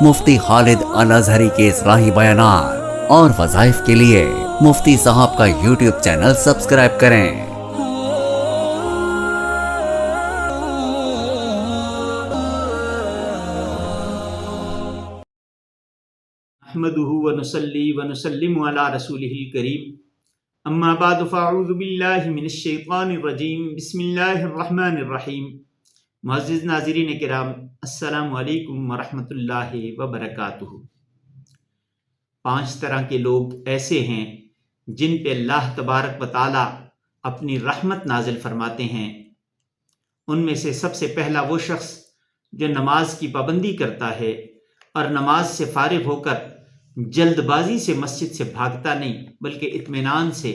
مفتی خالد الازہری کے اصلاحی بیانات اور وظائف کے لیے مفتی صاحب کا یوٹیوب چینل سبسکرائب کریں۔ نحمده ونصلي ونسلم على رسوله الكريم اما بعد فاعوذ باللہ من الشیطان الرجیم بسم اللہ الرحمن الرحیم۔ معزز ناظرین کرام، السلام علیکم ورحمۃ اللہ وبرکاتہ۔ 5 طرح کے لوگ ایسے ہیں جن پہ اللہ تبارک و تعالی اپنی رحمت نازل فرماتے ہیں۔ ان میں سے سب سے پہلا وہ شخص جو نماز کی پابندی کرتا ہے اور نماز سے فارغ ہو کر جلد بازی سے مسجد سے بھاگتا نہیں بلکہ اطمینان سے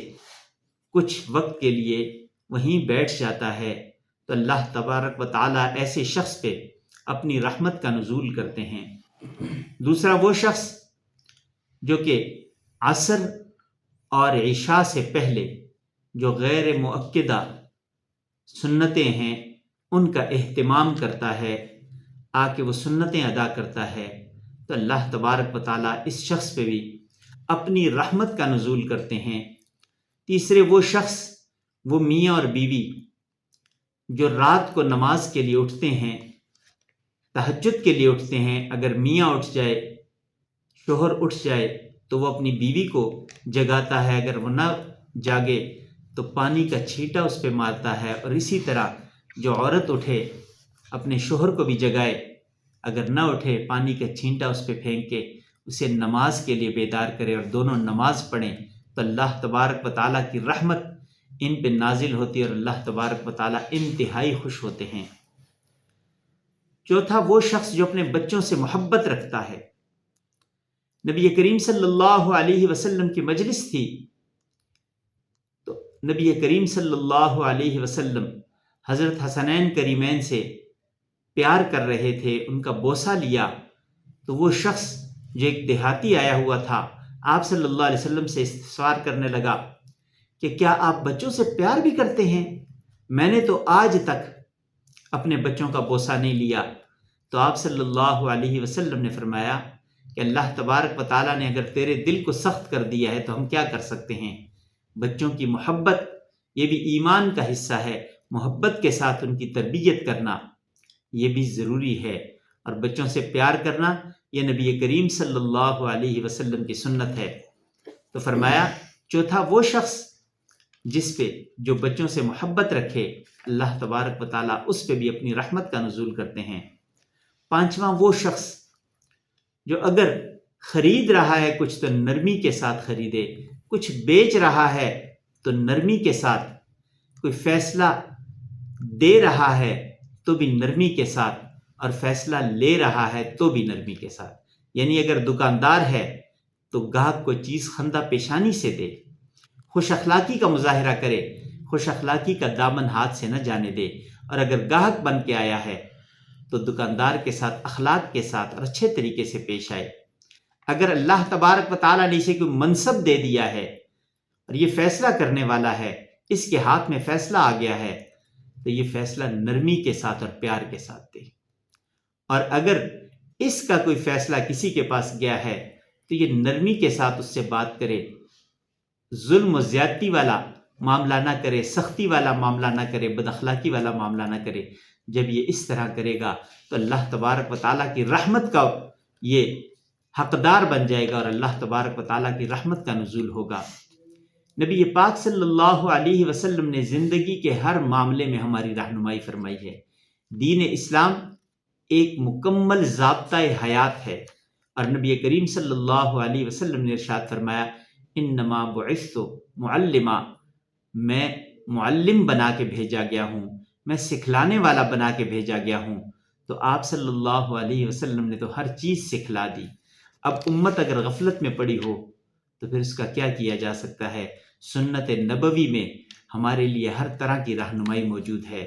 کچھ وقت کے لیے وہیں بیٹھ جاتا ہے، تو اللہ تبارک و تعالیٰ ایسے شخص پہ اپنی رحمت کا نزول کرتے ہیں۔ دوسرا وہ شخص جو کہ عصر اور عشاء سے پہلے جو غیر مؤکدہ سنتیں ہیں ان کا اہتمام کرتا ہے، آ کے وہ سنتیں ادا کرتا ہے، تو اللہ تبارک و تعالیٰ اس شخص پہ بھی اپنی رحمت کا نزول کرتے ہیں۔ تیسرے وہ شخص، وہ میاں اور بیوی جو رات کو نماز کے لیے اٹھتے ہیں، تہجد کے لیے اٹھتے ہیں۔ اگر میاں اٹھ جائے، شوہر اٹھ جائے تو وہ اپنی بیوی کو جگاتا ہے، اگر وہ نہ جاگے تو پانی کا چھینٹا اس پہ مارتا ہے، اور اسی طرح جو عورت اٹھے اپنے شوہر کو بھی جگائے، اگر نہ اٹھے پانی کا چھینٹا اس پہ پھینک کے اسے نماز کے لیے بیدار کرے اور دونوں نماز پڑھیں، تو اللہ تبارک و تعالیٰ کی رحمت ان پہ نازل ہوتی ہے اور اللہ تبارک و تعالیٰ انتہائی خوش ہوتے ہیں۔ چوتھا وہ شخص جو اپنے بچوں سے محبت رکھتا ہے۔ نبی کریم صلی اللہ علیہ وسلم کی مجلس تھی تو نبی کریم صلی اللہ علیہ وسلم حضرت حسنین کریمین سے پیار کر رہے تھے، ان کا بوسہ لیا، تو وہ شخص جو ایک دیہاتی آیا ہوا تھا آپ صلی اللہ علیہ وسلم سے استفسار کرنے لگا کہ کیا آپ بچوں سے پیار بھی کرتے ہیں؟ میں نے تو آج تک اپنے بچوں کا بوسہ نہیں لیا۔ تو آپ صلی اللہ علیہ وسلم نے فرمایا کہ اللہ تبارک و تعالیٰ نے اگر تیرے دل کو سخت کر دیا ہے تو ہم کیا کر سکتے ہیں؟ بچوں کی محبت یہ بھی ایمان کا حصہ ہے، محبت کے ساتھ ان کی تربیت کرنا یہ بھی ضروری ہے، اور بچوں سے پیار کرنا یہ نبی کریم صلی اللہ علیہ وسلم کی سنت ہے۔ تو فرمایا چوتھا وہ شخص جس پہ جو بچوں سے محبت رکھے، اللہ تبارک و تعالیٰ اس پہ بھی اپنی رحمت کا نزول کرتے ہیں۔ پانچواں وہ شخص جو اگر خرید رہا ہے کچھ تو نرمی کے ساتھ خریدے، کچھ بیچ رہا ہے تو نرمی کے ساتھ، کوئی فیصلہ دے رہا ہے تو بھی نرمی کے ساتھ، اور فیصلہ لے رہا ہے تو بھی نرمی کے ساتھ۔ یعنی اگر دکاندار ہے تو گاہک کو چیز خندہ پیشانی سے دے، خوش اخلاقی کا مظاہرہ کرے، خوش اخلاقی کا دامن ہاتھ سے نہ جانے دے، اور اگر گاہک بن کے آیا ہے تو دکاندار کے ساتھ اخلاق کے ساتھ اور اچھے طریقے سے پیش آئے۔ اگر اللہ تبارک و تعالیٰ نے اسے کوئی منصب دے دیا ہے اور یہ فیصلہ کرنے والا ہے، اس کے ہاتھ میں فیصلہ آ گیا ہے، تو یہ فیصلہ نرمی کے ساتھ اور پیار کے ساتھ دے۔ اور اگر اس کا کوئی فیصلہ کسی کے پاس گیا ہے تو یہ نرمی کے ساتھ اس سے بات کرے، ظلم و زیادتی والا معاملہ نہ کرے، سختی والا معاملہ نہ کرے، بد اخلاقی والا معاملہ نہ کرے۔ جب یہ اس طرح کرے گا تو اللہ تبارک و تعالیٰ کی رحمت کا یہ حقدار بن جائے گا، اور اللہ تبارک و تعالیٰ کی رحمت کا نزول ہوگا۔ نبی پاک صلی اللہ علیہ وسلم نے زندگی کے ہر معاملے میں ہماری رہنمائی فرمائی ہے۔ دین اسلام ایک مکمل ضابطۂ حیات ہے، اور نبی کریم صلی اللہ علیہ وسلم نے ارشاد فرمایا انما بعثت معلما، میں معلم بنا کے بھیجا گیا ہوں، میں سکھلانے والا بنا کے بھیجا گیا ہوں۔ تو آپ صلی اللہ علیہ وسلم نے تو ہر چیز سکھلا دی۔ اب امت اگر غفلت میں پڑی ہو تو پھر اس کا کیا کیا جا سکتا ہے؟ سنت نبوی میں ہمارے لیے ہر طرح کی رہنمائی موجود ہے۔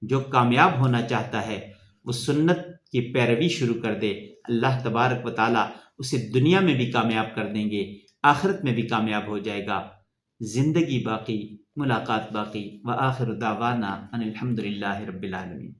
جو کامیاب ہونا چاہتا ہے وہ سنت کی پیروی شروع کر دے، اللہ تبارک و تعالیٰ اسے دنیا میں بھی کامیاب کر دیں گے، آخرت میں بھی کامیاب ہو جائے گا۔ زندگی باقی، ملاقات باقی۔ وآخر دعوانا ان الحمد للہ رب العالمین۔